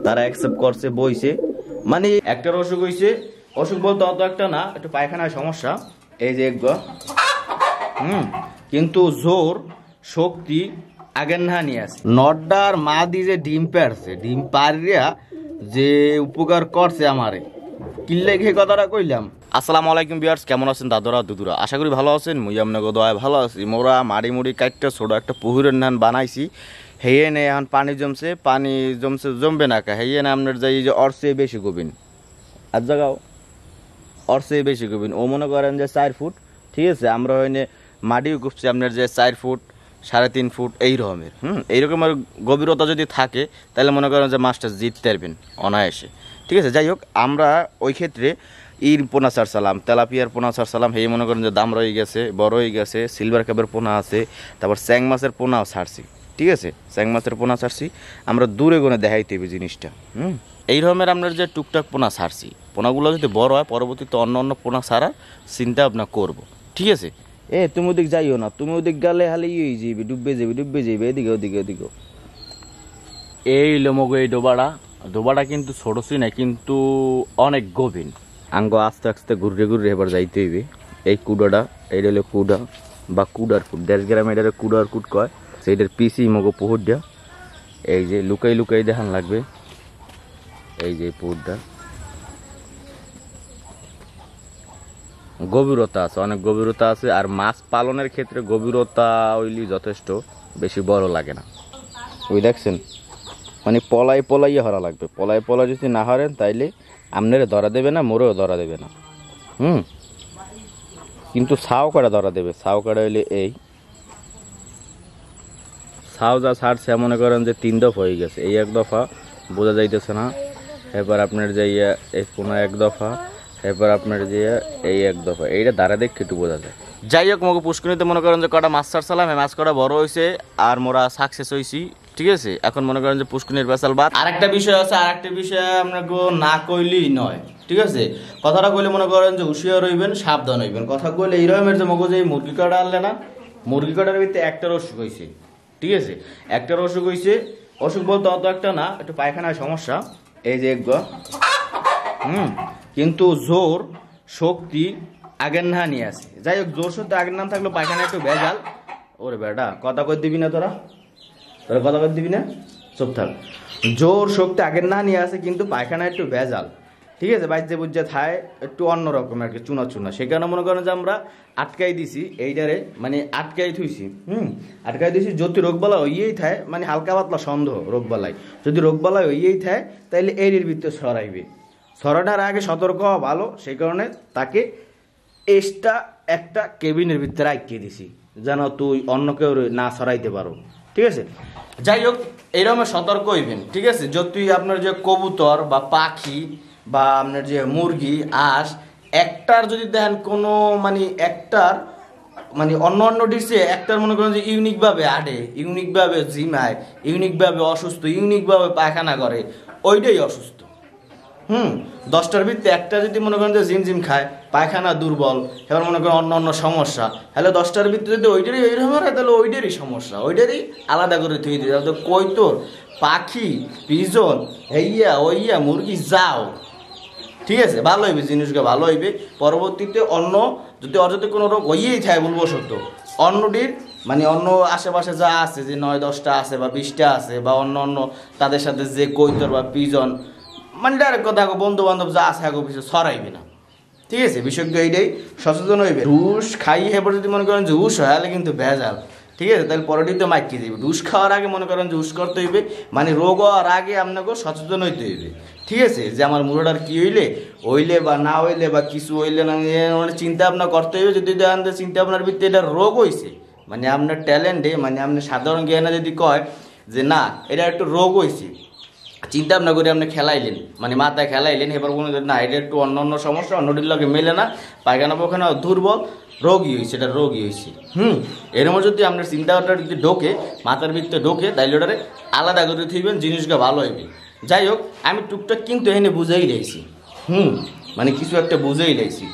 তারা অ্যাকসেপ্ট করছে, বইছে। মানে একটার অসুখ হয়েছে, অসুখ বলতে অত একটা না, একটু পায়খানায় সমস্যা, এই যে একবার কিন্তু জোর শক্তি আগের না নিয়ে আসে। নড্ডার মা দি যে ডিম পারছে, ডিম পারিয়া যে উপকার করছে আমারে, কিল্লে ঘে কথাটা কইলাম। আসসালামু আলাইকুম ভিউয়ার্স, কেমন আছেন দাদুরা দুদুরা? আশা করি ভালো আছেন। মুই আপনাকে দোয়ায় ভালো আছি। মোরা মাড়ি মুড়ি কাটটা ছোট একটা পুকুরের নান বানাইছি, হেয়ে নে এখন পানি জমছে জমবে না কা, হেয়ে না আপনার যাই যে অর্সে বেশি গবিন আর জায়গাও অর্সে বেশি গবিন। ও মনে করেন যে 4 ফুট, ঠিক আছে, আমরা হইনে মাটিও কুপছি আপনার যে 4 ফুট 3.5 ফুট এই রকমের। এইরকমের গভীরতা যদি থাকে তাহলে মনে করেন যে মাছটা জিততে পারবেন অনায়াসে, ঠিক আছে। যাই হোক, আমরা ওই ক্ষেত্রে ইর পোনা ছাড়ছিলাম, তেলাপিয়ার পোনা ছাড়ছিলাম, এই মনে করেন যে দাম রয়ে গেছে, বড় হয়ে গেছে। সিলভার ক্যাপের পোনা আছে, তারপর স্যাং মাছের পোনাও ছাড়ছি, ঠিক আছে। স্যাং মাছের পোনা ছাড়ছি, আমরা দূরে গুনে দেখাইতে হবে জিনিসটা। এই রকমের আপনার যে টুকটাক পোনা ছাড়ছি, পোনাগুলো যদি বড় হয় পরবর্তীতে অন্য পোনা ছাড়ার চিন্তা ভাবনা করবো, ঠিক আছে। তুমি ওদিক যাইও না, তুমি ওদিক গেলে হালে ইয়ে যাইবে, ডুববে যাবে এদিকে ওদিকে। এই লোমগো এই ডোবাটা কিন্তু ছোটছি না, কিন্তু অনেক গভীর। আঙ্গ আস্তে আস্তে ঘুরে এবার যাইতে হইবে। এই কুডাটা, এইটা হলো কুডা বা কুডার কুট, 1.5 গ্রাম এটা কুডার কুট কয়। সেইটার পিসি মগো পুহুরটা এই যে লুকাই দেখান লাগবে। এই যে পুহুরটা গভীরতা আছে, অনেক গভীরতা আছে। আর মাছ পালনের ক্ষেত্রে গভীরতা হইলে যথেষ্ট, বেশি বড় লাগে না। ওই দেখছেন, মানে পলাইয়ে হরা লাগবে। পলাই যদি না হারেন তাইলে আপনারে ধরা দেবে না, মোরেও ধরা দেবে না। কিন্তু ছাও কাটা ধরা দেবে। ছাও কাটা হইলে এই ছাও যা ছাড়ছে মনে করেন যে 3 দফা হয়ে গেছে। এই 1 দফা বোঝা যাইতেছে না, এবার আপনার যে এই কোনো 1 দফা, এবার আপনার যে এই 1 দফা, এইটা দাঁড়া দেখে একটু বোঝা যায়। যাই হোক, মগো পুষ্করিতে মনে করেন যে কটা মাছ ছাড়ছিলাম, এই মাছ কটা বড় হয়েছে আর মোরা সাকসেস হয়েছি, ঠিক আছে। এখন মনে করেন যে পুষ্করির বেসাল বাদ। আরেকটা বিষয় আছে, আরেকটা বিষয় আপনাকে না কইলেই নয়, ঠিক আছে। কথাটা কইলে মনে করেন যে হুঁশিয়ার হইবেন, সাবধান হইবেন। কথা কইলে এই রকমের যে মগো যে মুরগি কাটা আনলে না, মুরগি কাটার ভিতরে একটার অসুখ হয়েছে, ঠিক আছে। একটার অসুখ হয়েছে, অসুখ বলতে অত একটা না, একটু পায়খানায় সমস্যা, এই যে একবার কিন্তু জোর শক্তি আগের না নিয়ে আসে। যাই হোক, জোর শক্তি আগের নাম থাকলেও পায়খানা একটু ভেজাল। ওরে বেটা, কথা কই দিবি না তোরা কথা কই দিবি না, চুপ থাক। জোর শক্তি আগের না নিয়ে আসে, কিন্তু পায়খানা একটু ভেজাল, ঠিক আছে। বাইজে বুঝে থায় একটু অন্যরকম আর কি, চুনা। সেখানে মনে করেন যে আমরা আটকাই দিছি এইটারে, মানে আটকাই থুইছি। আটকাই দিছি যদি রোগবালা হইয়েই থাকে, মানে হালকা পাতলা সন্দেহ রোগবালাই, যদি রোগবালা হইয়েই থাকে তাইলে এর ভিতরে সরাইবে। সরাটার আগে সতর্ক হওয়া ভালো, সেই কারণে তাকে এক্সট্রা একটা কেবিনের ভিতরে আটকে দিছি, যেন তুই অন্য কেউ না সরাইতে পারো, ঠিক আছে। যাই হোক, এইরকম সতর্ক হইবেন, ঠিক আছে। যদি আপনার যে কবুতর বা পাখি বা আপনার যে মুরগি আঁশ একটার যদি দেখেন কোনো মানে একটার মানে অন্য ডিশে একটার মনে করেন যে ইউনিকভাবে আডে, ইউনিকভাবে জিমায়, ইউনিকভাবে অসুস্থ, ইউনিকভাবে পায়খানা করে, ওইটাই অসুস্থ। 10টার ভিতরে একটা যদি মনে করেন যে জিম খায়, পায়খানা দুর্বল, এবার মনে করেন অন্য সমস্যা, তাহলে 10টার ভিতরে যদি ওইটারই এইরকম হয় তাহলে ওইটারই সমস্যা, ওইটারই আলাদা করে থুই দিই। তাহলে কই তোর পাখি পিজন ওইয়া মুরগি যাও, ঠিক আছে, ভালো হইবে, জিনিসগুলো ভালো হইবে। পরবর্তীতে অন্য যদি অযথা কোনো রোগ হইয়েই থাকে বলবো সত্য, অন্যটির মানে অন্য আশেপাশে যা আছে, যে 9-10টা আছে বা 20টা আছে বা অন্য তাদের সাথে যে কৈতর বা পিজন, মানে ডাইরেক্ট কথা বন্ধু বান্ধব যা আছে আগে পিছু ছড়াইবে না, ঠিক আছে। বিশেষজ্ঞ এইটাই সচেতন হইবে। ঘুষ খাই এবার যদি মনে করেন যে হুশ হয় তাহলে কিন্তু ভেজাল, ঠিক আছে। তাহলে পরটিতে মাইকে দিবে। ঘুষ খাওয়ার আগে মনে করেন যে হুশ করতে হইবে, মানে রোগ হওয়ার আগে আপনাকে সচেতন হইতে হইবে, ঠিক আছে। যে আমার মুরোটার কি হইলে বা না হইলে বা কিছু হইলে না, মানে চিন্তা ভাবনা করতে হইবে। যদি দেখেন যে চিন্তা ভাবনার ভিত্তিতে এটা রোগ হয়েছে, মানে আপনার ট্যালেন্টে, মানে আপনার সাধারণ জ্ঞানে যদি কয় যে না এটা একটু রোগ হয়েছে, চিন্তা ভাবনা করে আপনি খেলাইলেন, মানে মাথায় খেলাইলেন, এবার কোনো না এটা একটু অন্য সমস্যা, অন্যটির লগে মেলে না, পায়খানা পায়খানা দুর্বল, রোগী হয়েছে, এটা রোগী হয়েছে। এরকম যদি আপনার চিন্তাভাবনা যদি ঢোকে, মাথার ভিতরে ঢোকে, তাইলে ওটারে আলাদা করে থইবেন, জিনিসগুলো ভালো হইবে। যাই হোক, আমি টুকটাক কিন্তু এখানে বুঝেই রয়েছি, মানে কিছু একটা বুঝেই রয়েছি।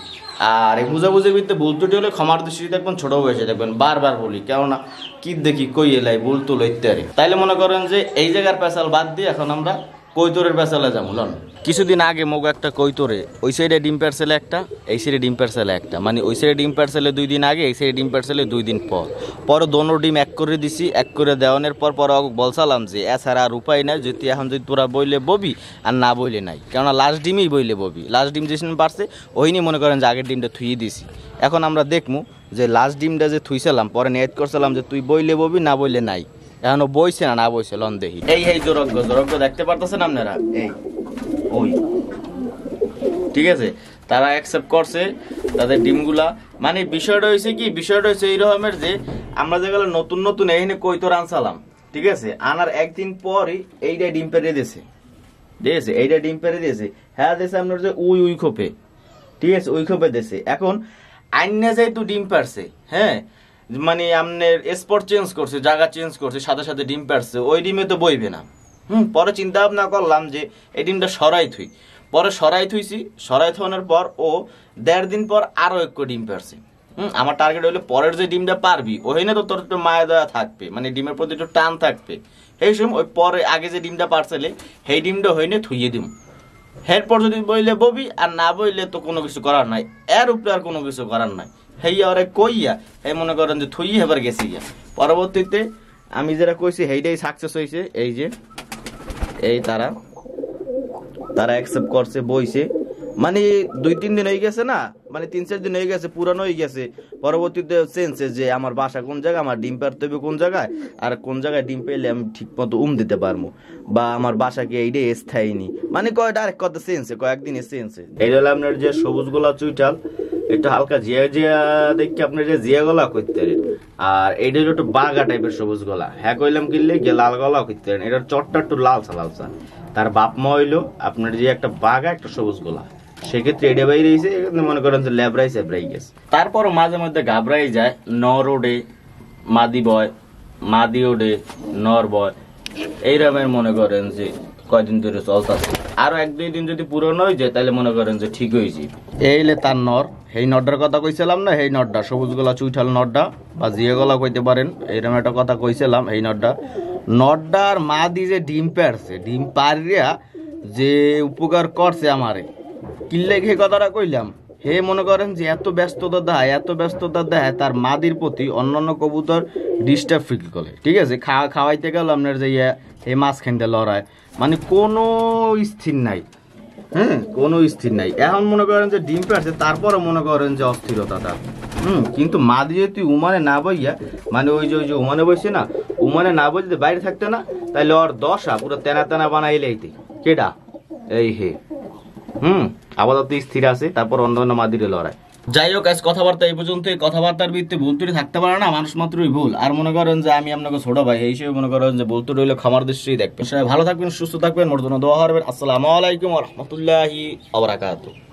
আর এই বুঝাবুঝির ভিতরে ভুল ত্রুটি হলে ক্ষমার দৃষ্টি দেখবেন, ছোটো বয়সে দেখবেন, বারবার বলি, কেননা কি দেখি কই এলাই ভুল তুলো ইত্যাদি। তাইলে মনে করেন যে এই জায়গার পেশাল বাদ দিয়ে এখন আমরা কৈতরের বেচালে যাবো লন। কিছুদিন আগে মগো একটা কৈতরে ওই সাইডে ডিম পারছেলে একটা, এই সাইডে ডিম পারছেলে একটা, মানে ওই সাইডে ডিম পারছেলে 2 দিন আগে, এই সাইডে ডিম পারছেলে 2 দিন পর। পরে দোনো ডিম এক করে দিছি, এক করে দেওয়ানোর পর বলছিলাম যে এছাড়া আর উপায় নাই, যদি এখন যদি তোরা বইলে ববি আর না বইলে নাই, কেননা লাস্ট ডিমেই বইলে ববি। লাস্ট ডিম যেদিন পারছে ওই নিয়ে মনে করেন যে আগের ডিমটা থুইয়ে দিছি। এখন আমরা দেখবো যে লাস্ট ডিমটা যে থুইছিলাম পরে নিয়ত করছিলাম যে তুই বইলে ববি না বইলে নাই, এখনো বইছে না বইছে লন দেখি। এই জোরজ্ঞ দেখতে পারতেছেন আপনারা, এই ওই ঠিক আছে, তারা অ্যাকসেপ্ট করছে তাদের ডিমগুলা। মানে বিষয়টা হয়েছে কি, বিষয়টা হয়েছে এই রকমের যে আমরা যেগুলো নতুন নতুন এইখানে কৈতর আনসালাম, ঠিক আছে, আনার একদিন পরই এইটা ডিম পেরে দিয়েছে, ঠিক আছে, এইটা ডিম পেরে দিয়েছে। হ্যাঁ দিয়েছে আপনার যে উই খোপে, ঠিক আছে, ওই খোপে দিয়েছে। এখন আইনা যেহেতু ডিম পারছে, হ্যাঁ, মানে আপনার স্পট চেঞ্জ করছে, জায়গা চেঞ্জ করছে, সাথে সাথে ডিম পারছে, ওই ডিমে তো বইবে না। পরে চিন্তা ভাবনা করলাম যে এই ডিমটা সরাই থুই। পরে সরাই থুইছি, সরাই থোয়ানোর পর ও 1.5 দিন পর আরো এক ডিম পারছে। আমার টার্গেট হইলো পরের যে ডিমটা পারবি ওখানে তো তোর একটু মায়া দয়া থাকবে, মানে ডিমের প্রতি একটু টান থাকবে। এই সময় ওই পরে আগে যে ডিমটা পারছিলে সেই ডিমটা হইনে থুইয়ে দিম। এরপর যদি বইলে ববি আর না বইলে তো কোনো কিছু করার নাই, এর উপরে আর কোনো কিছু করার নাই। হেইয়া ওরে কইয়া এই মনে করেন যে থুই হেবার গেছি গিয়া। পরবর্তীতে আমি যেটা কইছি সেইটাই সাকসেস হয়েছে। এই যে এই তারা অ্যাকসেপ্ট করছে, বইছে, মানে 2-3 দিন হয়ে গেছে না, মানে 3-4 দিন হয়ে গেছে, পুরানো হয়ে গেছে। পরবর্তীতে চেঞ্জে যে আমার বাসা কোন জায়গায়, আমার ডিম পারতে হবে কোন জায়গায়, আর কোন জায়গায় ডিম পেলে আমি ঠিক মতো দিতে পারবো, বা আমার বাসাকে এইটাই স্থায়ী নি, মানে কয় ডাইরেক্ট কথা চেঞ্জে, কয়েকদিনে চেঞ্জে। এই হলো আপনার যে সবুজ গোলা চুইটাল, একটু হালকা জিয়া জিয়া দেখি আপনার যে জিয়া গলা করতে পারেন। আর এইটা হলো একটু বাগা টাইপের সবুজ গলা, হ্যাঁ কইলাম কিনলে গিয়ে লাল গলা করতে পারেন। এটার চটটা একটু লালসা লালসা। তার বাপ মা হইলো আপনার যে একটা বাঘা একটা সবুজ গোলা, সেক্ষেত্রে এটা বাইরে হয়েছে, মনে করেন যে ল্যাবরাই স্যাবরাই গেছে। তারপর মাঝে মধ্যে ঘাবড়াই যায়, নর ওডে মাদি বয়, মাদি ওডে নর বয়, এইরকমের মনে করেন যে কয়দিন ধরে চলতেছে। আরো 1-2 দিন যদি পুরনো হয়ে যায় তাহলে মনে করেন যে ঠিক হয়েছে। এইলে তার নর, এই নড্ডার কথা কইছিলাম না, এই নড্ডা সবুজ গলা চুইঠাল নড্ডা বা জিয়ে গলা কইতে পারেন, এইরকম একটা কথা কইছিলাম। এই নড্ডার মা দি যে ডিম পারছে, ডিম পারিয়া যে উপকার করছে আমারে, কিল্লে ঘে কথাটা কইলাম। হে মনে করেন যে এত ব্যস্ততা দেয় তার মাদির প্রতি অন্যান্য কবুতর ডিস্টার্ব ফিল করে, ঠিক আছে। খাওয়াইতে গেল আপনার যে এই মাঝখানটা লড়ায়, মানে কোনো স্থির নাই, কোনো স্থির নাই। এখন মনে করেন যে ডিম পারছে, তারপরে মনে করেন যে অস্থিরতাটা, কিন্তু মাদি যদি উমানে না বইয়া, মানে ওই যে উমানে বইছে না, উমানে না বই যদি বাইরে থাকতে না, তাহলে ওর দশা পুরো তেনা বানাইলেইতে কেডা এই হে আপাতত স্থির আছে, তারপর অন্য মাদিরে লড়াই। যাই হোক, আজ কথাবার্তা এই পর্যন্ত। কথাবার্তার ভিত্তি ভুল ত্রুটি থাকতে পারে না, মানুষ মাত্রই ভুল। আর মনে করেন যে আমি আপনাকে ছোট ভাই, এই হিসেবে মনে করেন যে ভুল ত্রুটি হইলে ক্ষমার দৃষ্টিই দেখবেন। সবাই ভালো থাকবেন, সুস্থ থাকবেন, মোর জন্য দোয়া করবেন। আসসালামু আলাইকুম ওয়া রাহমাতুল্লাহি ওয়া বারাকাতুহু।